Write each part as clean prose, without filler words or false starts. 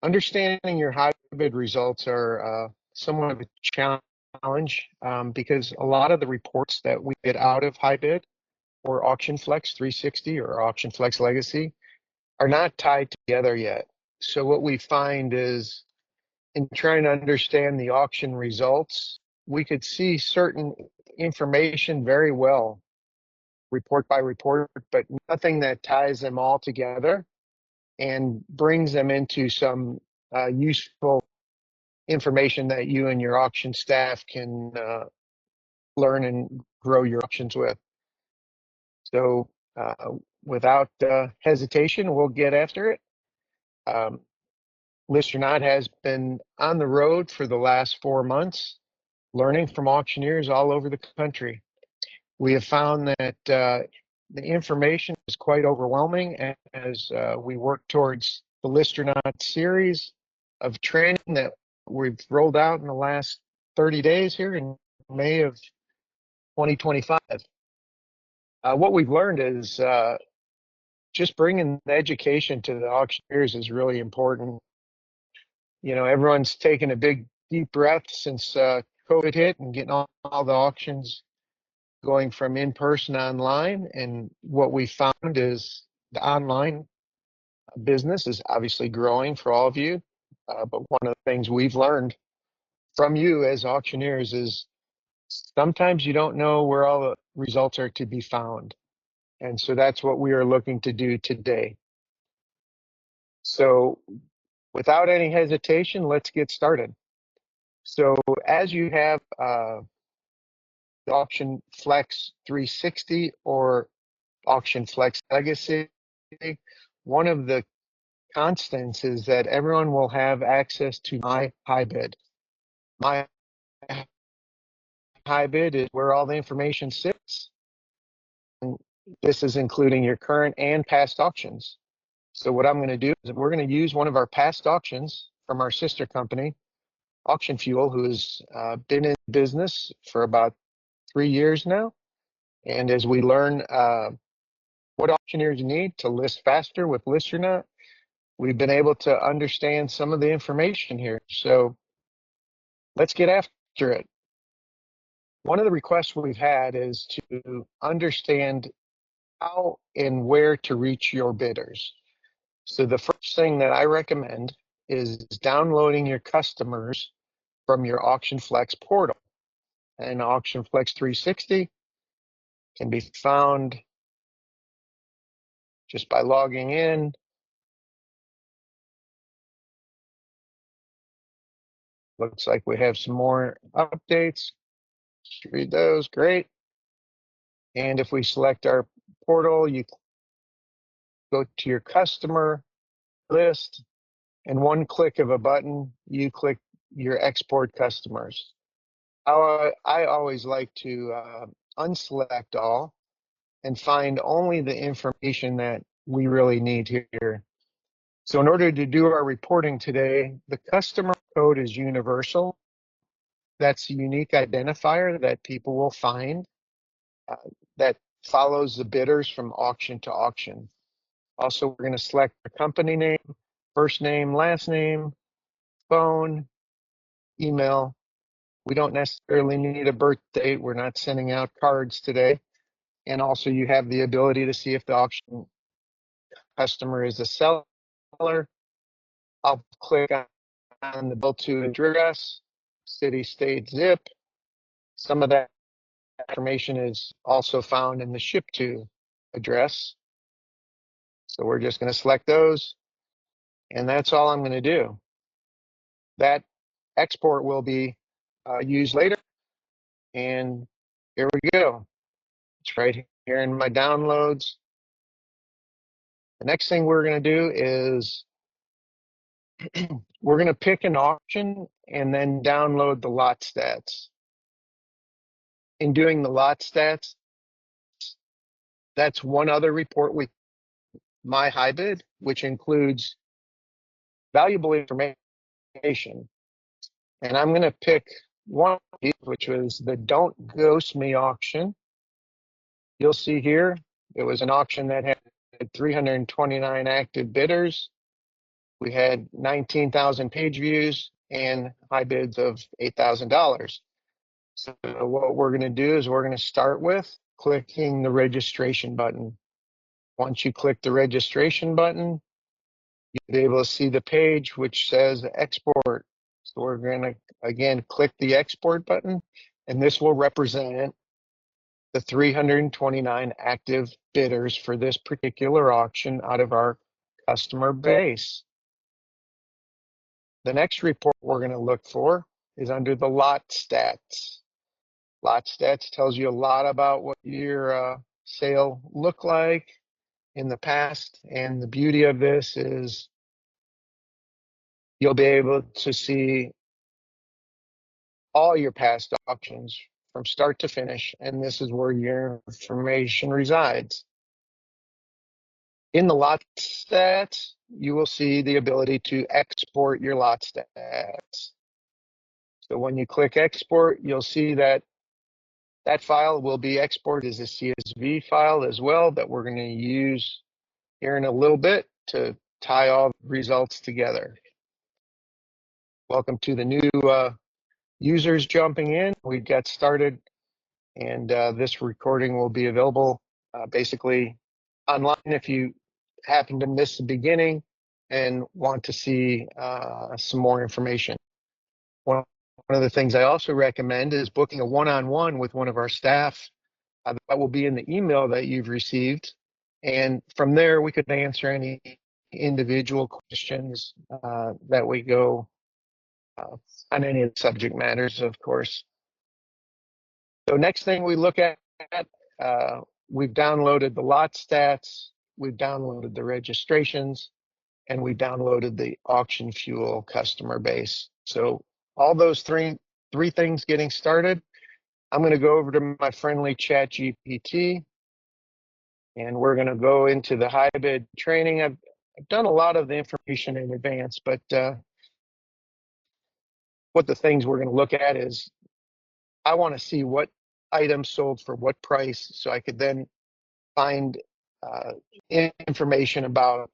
Understanding your HiBid results are somewhat of a challenge because a lot of the reports that we get out of HiBid or AuctionFlex 360 or AuctionFlex Legacy are not tied together yet. So what we find is in trying to understand the auction results, we could see certain information very well, report by report, but nothing that ties them all together and brings them into some useful information that you and your auction staff can learn and grow your auctions with. So without hesitation, we'll get after it. Listernaut has been on the road for the last 4 months, learning from auctioneers all over the country. We have found that the information is quite overwhelming as we work towards the Listernaut series of training that we've rolled out in the last 30 days here in May of 2025. What we've learned is just bringing the education to the auctioneers is really important. You know, everyone's taken a big deep breath since COVID hit and getting all the auctions going from in-person online. And what we found is the online business is obviously growing for all of you. But one of the things we've learned from you as auctioneers is sometimes you don't know where all the results are to be found. And so that's what we are looking to do today. So without any hesitation, let's get started. So as you have the AuctionFlex 360 or AuctionFlex Legacy, one of the constants is that everyone will have access to my HiBid. My HiBid is where all the information sits. And this is including your current and past auctions. So what I'm going to do is we're going to use one of our past auctions from our sister company, Auction Fuel, who has been in business for about 3 years now. And as we learn what auctioneers need to list faster with Listernaut, we've been able to understand some of the information here. So let's get after it. One of the requests we've had is to understand how and where to reach your bidders. So the first thing that I recommend is downloading your customers from your AuctionFlex portal. And AuctionFlex 360 can be found just by logging in. Looks like we have some more updates. Just read those, great. And if we select our portal, you go to your customer list, and one click of a button, you click your export customers. I always like to unselect all and find only the information that we really need here. So in order to do our reporting today, the customer code is universal. That's a unique identifier that people will find that follows the bidders from auction to auction. Also, we're going to select the company name, first name, last name, phone, email. We don't necessarily need a birth date. We're not sending out cards today. And also you have the ability to see if the auction customer is a seller. I'll click on the bill to address, city, state, zip. Some of that information is also found in the ship to address. So we're just going to select those, and that's all I'm going to do. That export will be used later, and here we go. It's right here in my downloads. The next thing we're going to do is we're going to pick an auction and then download the lot stats. In doing the lot stats, that's one other report with my HiBid, which includes valuable information. And I'm going to pick one, which was the Don't Ghost Me auction. You'll see here, it was an auction that had 329 active bidders. We had 19,000 page views and high bids of $8,000. So what we're going to do is we're going to start with clicking the registration button. Once you click the registration button, you'll be able to see the page which says export. So we're going to, again, click the export button, and this will represent the 329 active bidders for this particular auction out of our customer base. The next report we're going to look for is under the lot stats. Lot stats tells you a lot about what your sale looked like in the past. And the beauty of this is you'll be able to see all your past auctions from start to finish. And this is where your information resides. In the lot stats, you will see the ability to export your lot stats. So when you click export, you'll see that that file will be exported as a CSV file as well that we're going to use here in a little bit to tie all results together. Welcome to the new users jumping in. We got started, and this recording will be available basically online if you happen to miss the beginning and want to see some more information. One of the things I also recommend is booking a one-on-one with one of our staff. That will be in the email that you've received. And from there, we could answer any individual questions that we go on any of the subject matters, of course. So next thing we look at, we've downloaded the lot stats, we've downloaded the registrations, and we downloaded the auction fuel customer base. So all those three things getting started, I'm going to go over to my friendly chat GPT, and we're going to go into the HiBid training. I've done a lot of the information in advance, but what the things we're going to look at is I want to see what items sold for what price, so I could then find information about,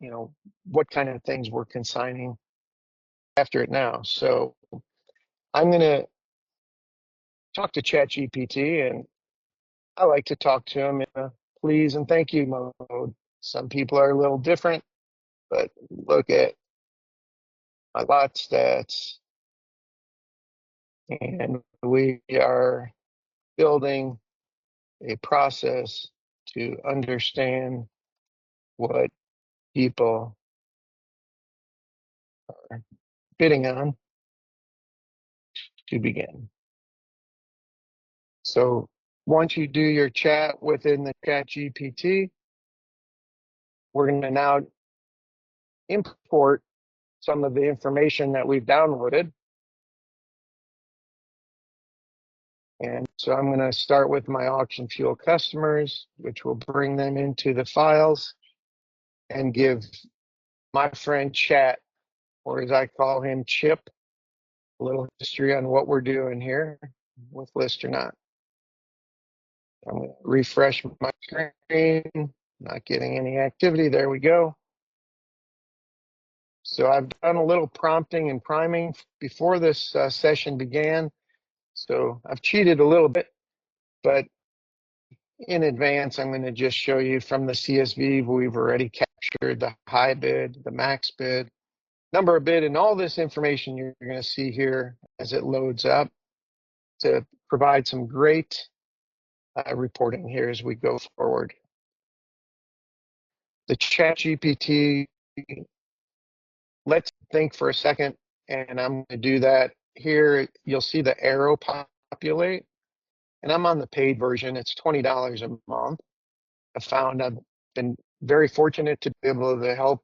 what kind of things we're consigning after it now. So I'm going to talk to ChatGPT, and I like to talk to him in a please and thank you mode. Some people are a little different, but look at my lot stats, and we are building a process to understand what people are bidding on to begin. So once you do your chat within the chat GPT, we're going to now import some of the information that we've downloaded. And so I'm going to start with my auction fuel customers, which will bring them into the files and give my friend Chat, or as I call him, Chip, a little history on what we're doing here with Listernaut. I'm going to refresh my screen, not getting any activity. There we go. So I've done a little prompting and priming before this session began. So I've cheated a little bit, but in advance, I'm going to just show you from the CSV, we've already captured the high bid, the max bid, number of bid, and all this information you're going to see here as it loads up to provide some great reporting here as we go forward. The chat GPT, let's think for a second, and I'm going to do that here. You'll see the arrow populate, and I'm on the paid version. It's $20 a month. I've been very fortunate to be able to help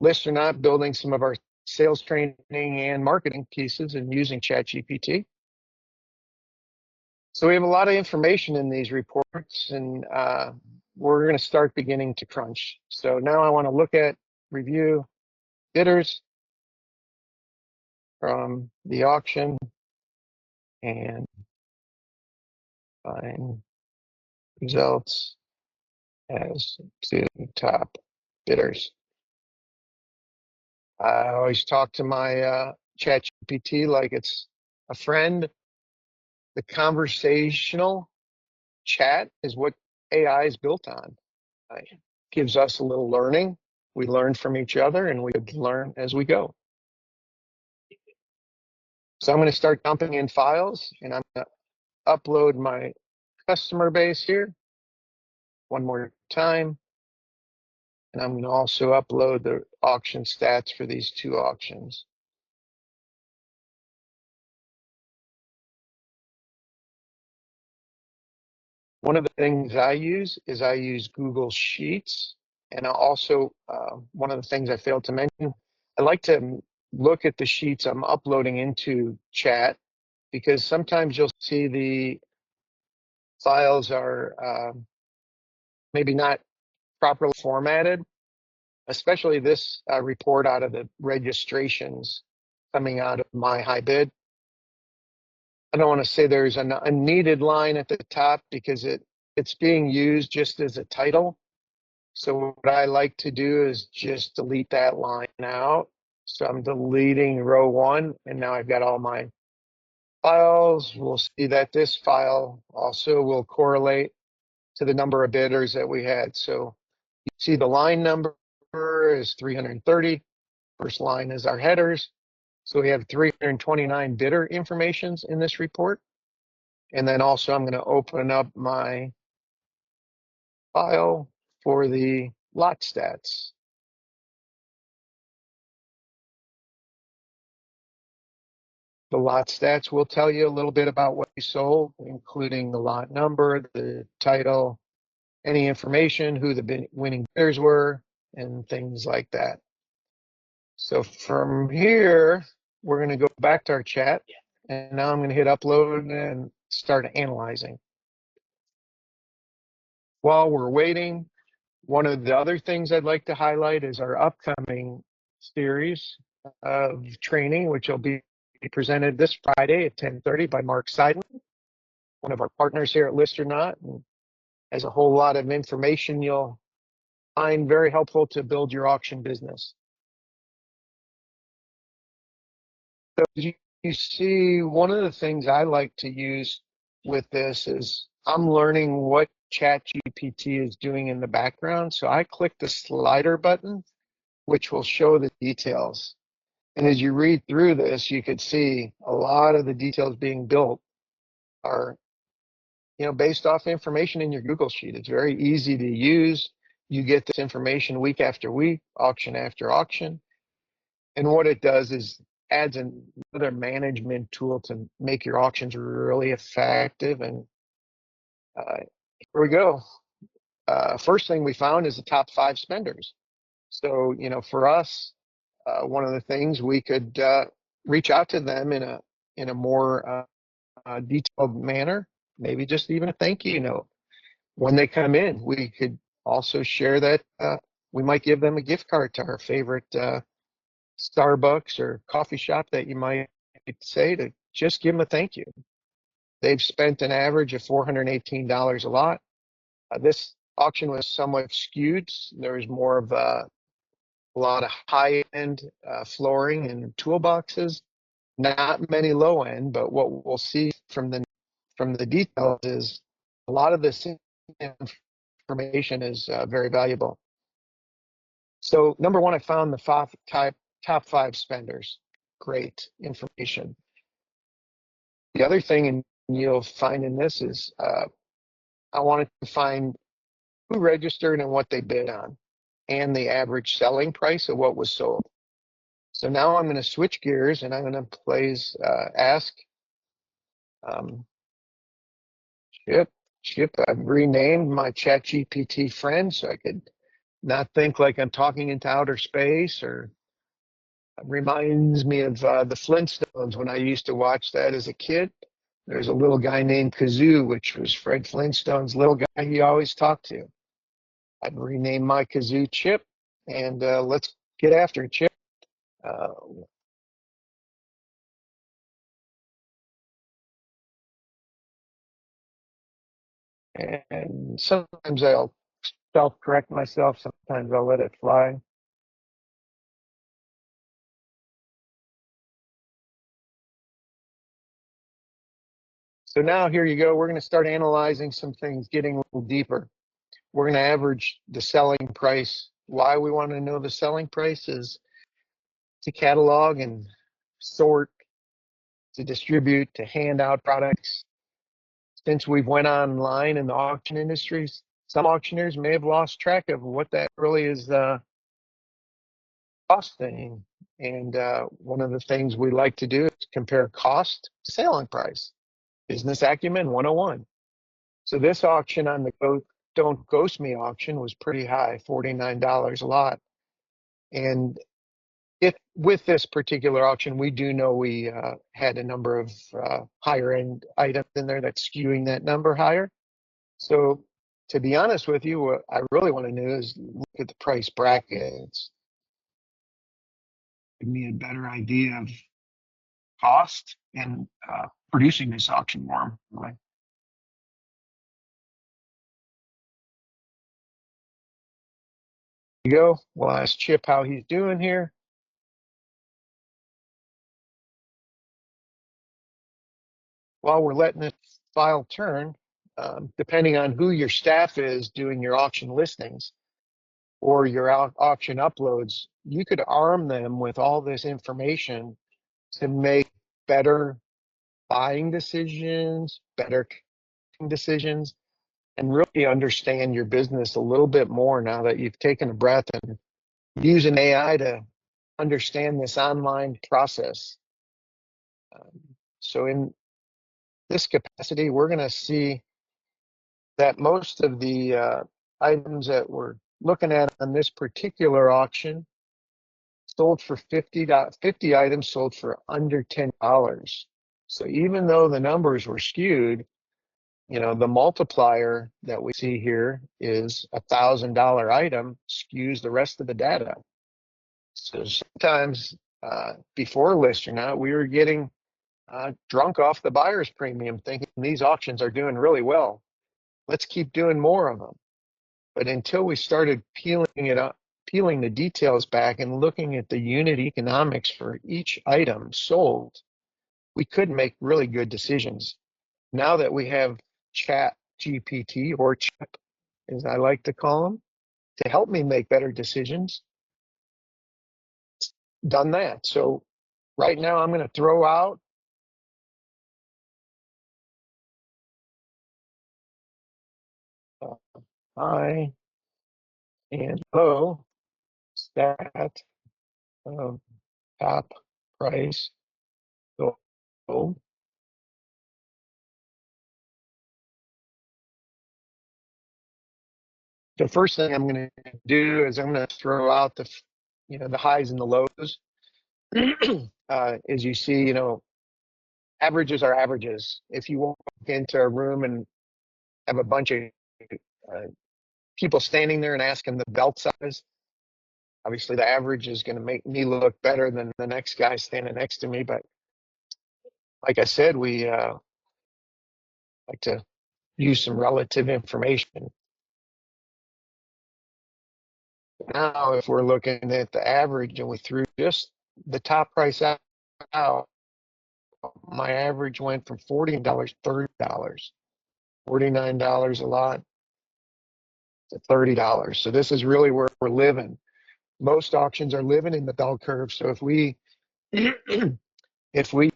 Listernaut building some of our sales training and marketing pieces and using ChatGPT. So we have a lot of information in these reports, and we're going to start beginning to crunch. So now I want to look at review bidders from the auction and find results as to top bidders. I always talk to my chat GPT like it's a friend. The conversational chat is what AI is built on. It gives us a little learning. We learn from each other and we learn as we go. So I'm going to start dumping in files and I'm going to upload my customer base here one more time. And I'm going to also upload the auction stats for these two auctions. One of the things I use is I use Google Sheets. And I also, one of the things I failed to mention, I like to look at the sheets I'm uploading into chat because sometimes you'll see the files are maybe not properly formatted, especially this report out of the registrations coming out of my HiBid. I don't want to say there's a needed line at the top because it's being used just as a title. So what I like to do is just delete that line out. So I'm deleting row 1 and now I've got all my files. We'll see that this file also will correlate to the number of bidders that we had. So you see the line number is 330. First line is our headers. So we have 329 bidder informations in this report. And then also I'm going to open up my file for the lot stats. The lot stats will tell you a little bit about what you sold, including the lot number, the title, any information, who the winning bidders were, and things like that. So from here, we're going to go back to our chat. And now I'm going to hit upload and start analyzing. While we're waiting, one of the other things I'd like to highlight is our upcoming series of training, which will be presented this Friday at 10:30 by Mark Seidlin, one of our partners here at Listernaut, and has a whole lot of information you'll find very helpful to build your auction business. So you see, one of the things I like to use with this is I'm learning what ChatGPT is doing in the background. So I click the slider button, which will show the details. And as you read through this, you could see a lot of the details being built are, based off information in your Google Sheet. It's very easy to use. You get this information week after week, auction after auction. And what it does is adds another management tool to make your auctions really effective. And here we go. First thing we found is the top 5 spenders. So, for us, one of the things we could reach out to them in a more detailed manner, maybe just even a thank you note. When they come in, we could also share that we might give them a gift card to our favorite Starbucks or coffee shop that you might say to just give them a thank you. They've spent an average of $418 a lot. This auction was somewhat skewed. There was more of a lot of high-end flooring and toolboxes, not many low-end, but what we'll see from the details is a lot of this information is very valuable. So number one, I found the top 5 spenders. Great information. The other thing, and you'll find in this is I wanted to find who registered and what they bid on and the average selling price of what was sold. So now I'm going to switch gears and I'm going to ask Chip. I've renamed my ChatGPT friend so I could not think like I'm talking into outer space, or reminds me of the Flintstones when I used to watch that as a kid. There's a little guy named Kazoo, which was Fred Flintstone's little guy he always talked to. I've renamed my Kazoo Chip, and let's get after it, Chip. Uh, and sometimes I'll self-correct myself. Sometimes I'll let it fly. So now here you go. We're going to start analyzing some things, getting a little deeper. We're going to average the selling price. Why we want to know the selling price is to catalog and sort, to distribute, to hand out products. Since we've went online in the auction industries, some auctioneers may have lost track of what that really is costing. And one of the things we like to do is compare cost to selling price. Business acumen 101. So this auction on the Don't Ghost Me auction was pretty high, $49 a lot. And if with this particular auction, we do know we had a number of higher end items in there that's skewing that number higher. So to be honest with you, what I really want to do is look at the price brackets, give me a better idea of cost and producing this auction more. Right? You go. We'll ask Chip how he's doing here. While we're letting the file turn, depending on who your staff is doing your auction listings or your auction uploads, you could arm them with all this information to make better buying decisions, better decisions, and really understand your business a little bit more now that you've taken a breath and using AI to understand this online process. So in this capacity, we're going to see that most of the items that we're looking at on this particular auction sold for 50 items sold for under $10. So even though the numbers were skewed, you know, the multiplier that we see here is $1,000 item skews the rest of the data. So sometimes before Listernaut, we were getting drunk off the buyer's premium thinking these auctions are doing really well. Let's keep doing more of them. But until we started peeling it up, peeling the details back and looking at the unit economics for each item sold, we could make really good decisions. Now that we have Chat GPT, or Chip, as I like to call them, to help me make better decisions, done that. So right now I'm going to throw out high and low stat of top price gold. The first thing I'm going to do is I'm going to throw out the highs and the lows. As you see, averages are averages. If you walk into a room and have a bunch of uh, people standing there and ask them the belt size, obviously the average is going to make me look better than the next guy standing next to me. But like I said, we like to use some relative information. Now, if we're looking at the average and we threw just the top price out, my average went from $40 to $30, $49 a lot to $30. So this is really where we're living. Most auctions are living in the bell curve. So if we if we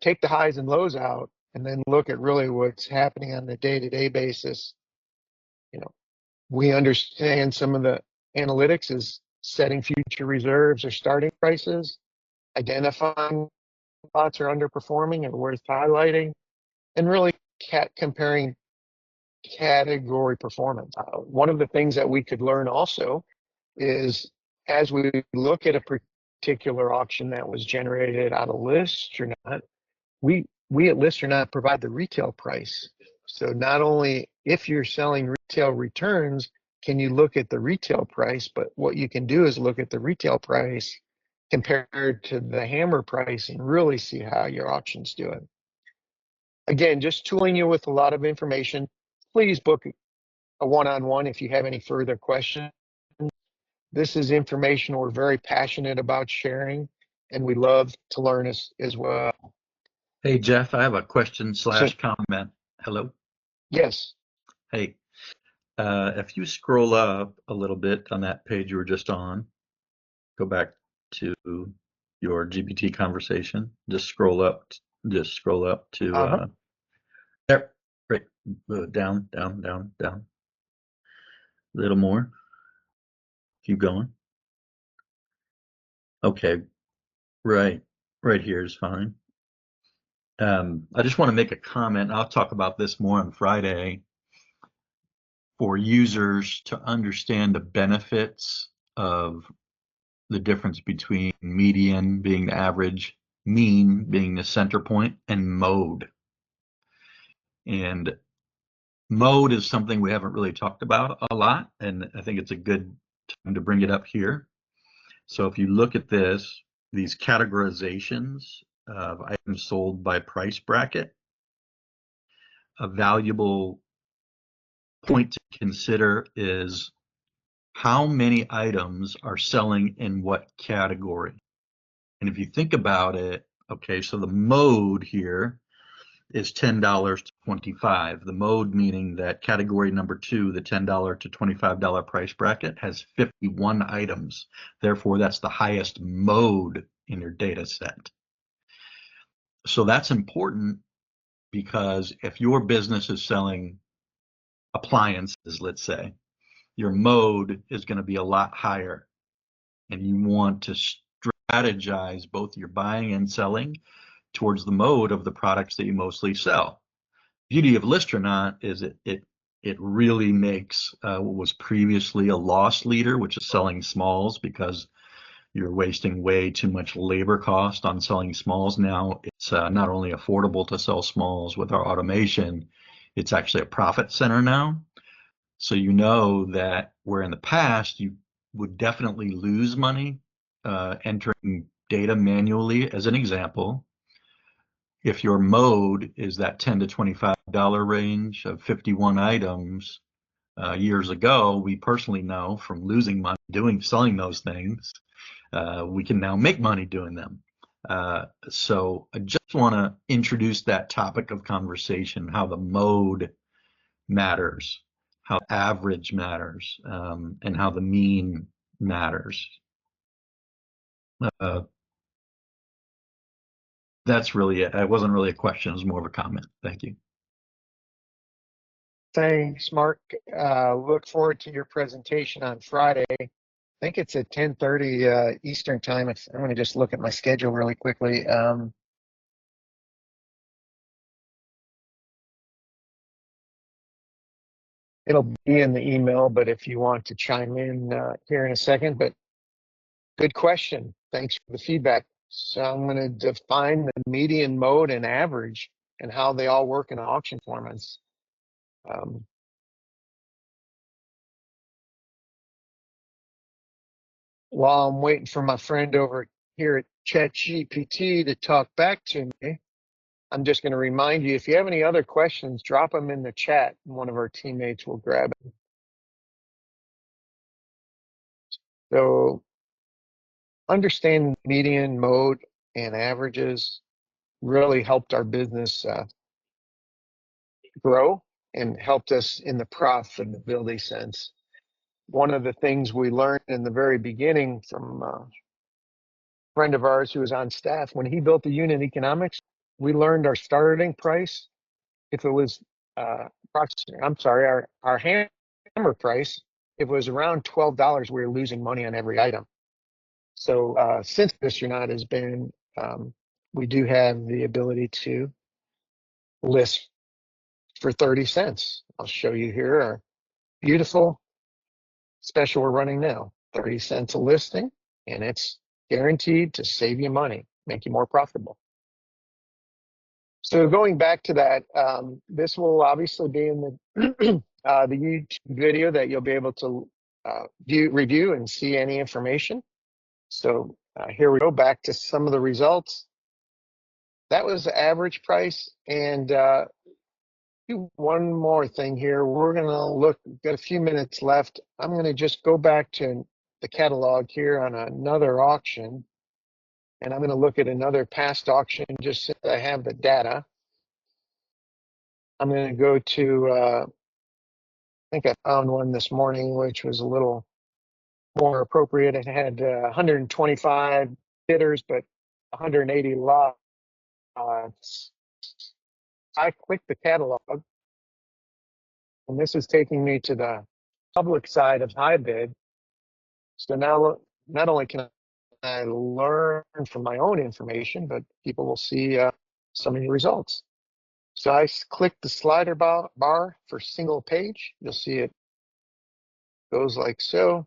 take the highs and lows out and then look at really what's happening on the day-to-day basis, we understand some of the analytics is setting future reserves or starting prices, identifying lots are underperforming and worth highlighting, and really comparing category performance. One of the things that we could learn also is as we look at a particular auction that was generated out of Listernaut, we at Listernaut provide the retail price. So not only if you're selling retail returns, can you look at the retail price, but what you can do is look at the retail price compared to the hammer price and really see how your auction's doing. Again, just tooling you with a lot of information. Please book a one-on-one if you have any further questions. This is information we're very passionate about sharing, and we love to learn as well. Hey, Jeff, I have a question So, slash comment. Hello. yes. Hey, if you scroll up a little bit on that page you were just on, go back to your GPT conversation. Just scroll up to Uh-huh. there, right, down, down, down, down, a little more. Keep going. Okay, right, right here is fine. I just want to make a comment. I'll talk about this more on Friday for users to understand the benefits of the difference between median being the average, mean being the center point, and mode. And mode is something we haven't really talked about a lot, and I think it's a good time to bring it up here. So if you look at this, these categorizations of items sold by price bracket, a valuable point to consider is how many items are selling in what category. And if you think about it, okay, so the mode here is $10 to 25. The mode meaning that category number 2, the $10 to $25 price bracket, has 51 items. Therefore, that's the highest mode in your data set. So that's important because if your business is selling appliances, let's say, your mode is going to be a lot higher, and you want to strategize both your buying and selling towards the mode of the products that you mostly sell. Beauty of Listernaut is it really makes what was previously a loss leader, which is selling smalls, because you're wasting way too much labor cost on selling smalls. Now it's not only affordable to sell smalls with our automation, it's actually a profit center now. So you know that where in the past you would definitely lose money entering data manually, as an example, if your mode is that $10 to $25 range of 51 items, years ago, we personally know from losing money selling those things, we can now make money doing them. So I just want to introduce that topic of conversation, how the mode matters, how average matters, and how the mean matters. Uh, that's really it. It wasn't really a question, it was more of a comment. Thank you. Thanks, Mark. Look forward to your presentation on Friday. I think it's at 10:30 Eastern time. I'm going to just look at my schedule really quickly. It'll be in the email, but if you want to chime in here in a second, but good question. Thanks for the feedback. So I'm going to define the median, mode, and average and how they all work in auction formats. While I'm waiting for my friend over here at ChatGPT to talk back to me, I'm just going to remind you, if you have any other questions, drop them in the chat and one of our teammates will grab it. So understanding median, mode, and averages really helped our business grow and helped us in the profitability sense. One of the things we learned in the very beginning from a friend of ours who was on staff, when he built the unit economics, we learned our starting price. If it was, our hammer price, if it was around $12, we were losing money on every item. So since Listernaut has been, we do have the ability to list for 30 cents. I'll show you here our beautiful special we're running now, 30 cents a listing, and it's guaranteed to save you money, make you more profitable. So going back to that, this will obviously be in the YouTube video that you'll be able to review and see any information. So here we go back to some of the results. That was the average price. And do one more thing here. We're going to look, got a few minutes left. I'm going to just go back to the catalog here on another auction. And I'm going to look at another past auction just since I have the data. I'm going to go to, I think I found one this morning, which was a little more appropriate. It had 125 bidders, but 180 lots. I clicked the catalog, and this is taking me to the public side of HiBid. So now, not only can I learn from my own information, but people will see some of the results. So I click the slider bar for single page. You'll see it goes like so.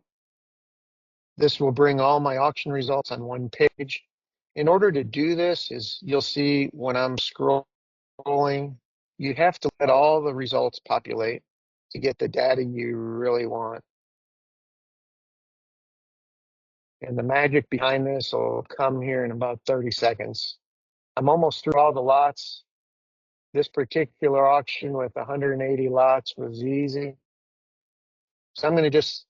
This will bring all my auction results on one page. In order to do this, is you'll see when I'm scrolling, you have to let all the results populate to get the data you really want. And the magic behind this will come here in about 30 seconds. I'm almost through all the lots. This particular auction with 180 lots was easy. So I'm going to just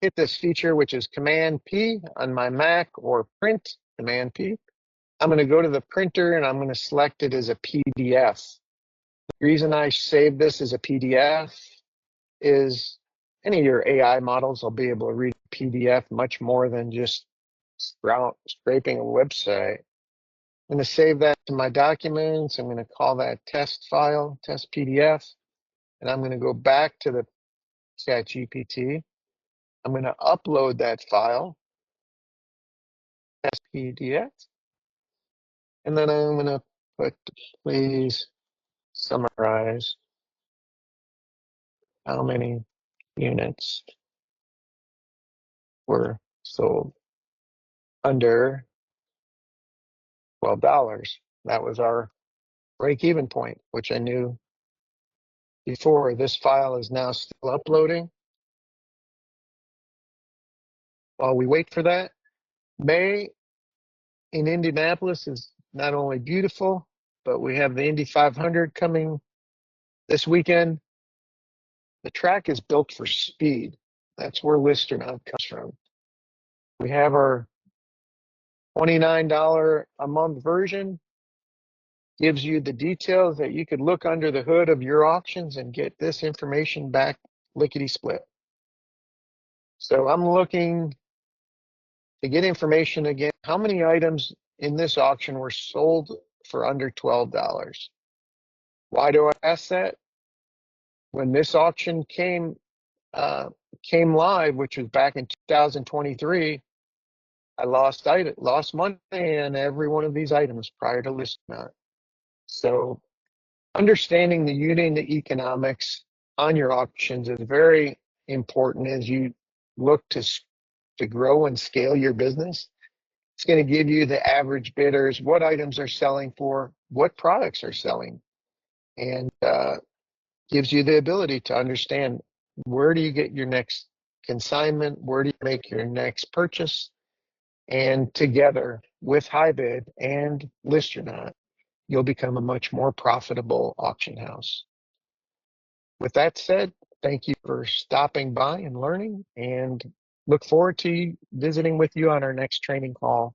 hit this feature, which is Command P on my Mac, or print, Command P. I'm going to go to the printer and I'm going to select it as a PDF. The reason I save this as a PDF is any of your AI models will be able to read a PDF much more than just scraping a website. I'm going to save that to my documents. I'm going to call that test file, test PDF, and I'm going to go back to the ChatGPT. I'm going to upload that file, test PDF, and then I'm going to put, please summarize how many units were sold under $12. That was our break-even point, which I knew before. This file is now still uploading. While we wait for that, May in Indianapolis is not only beautiful, but we have the Indy 500 coming this weekend. The track is built for speed. That's where Listernaut comes from. We have our $29 a month version. Gives you the details that you could look under the hood of your auctions and get this information back lickety split. So I'm looking to get information again. How many items in this auction were sold for under $12? Why do I ask that? When this auction came live, which was back in 2023, I lost money on every one of these items prior to listing it. So understanding the unit economics on your auctions is very important as you look to grow and scale your business. It's going to give you the average bidders, what items are selling for, what products are selling, and gives you the ability to understand where do you get your next consignment, where do you make your next purchase, and together with HiBid and Listernaut, you'll become a much more profitable auction house. With that said, thank you for stopping by and learning, and look forward to visiting with you on our next training call.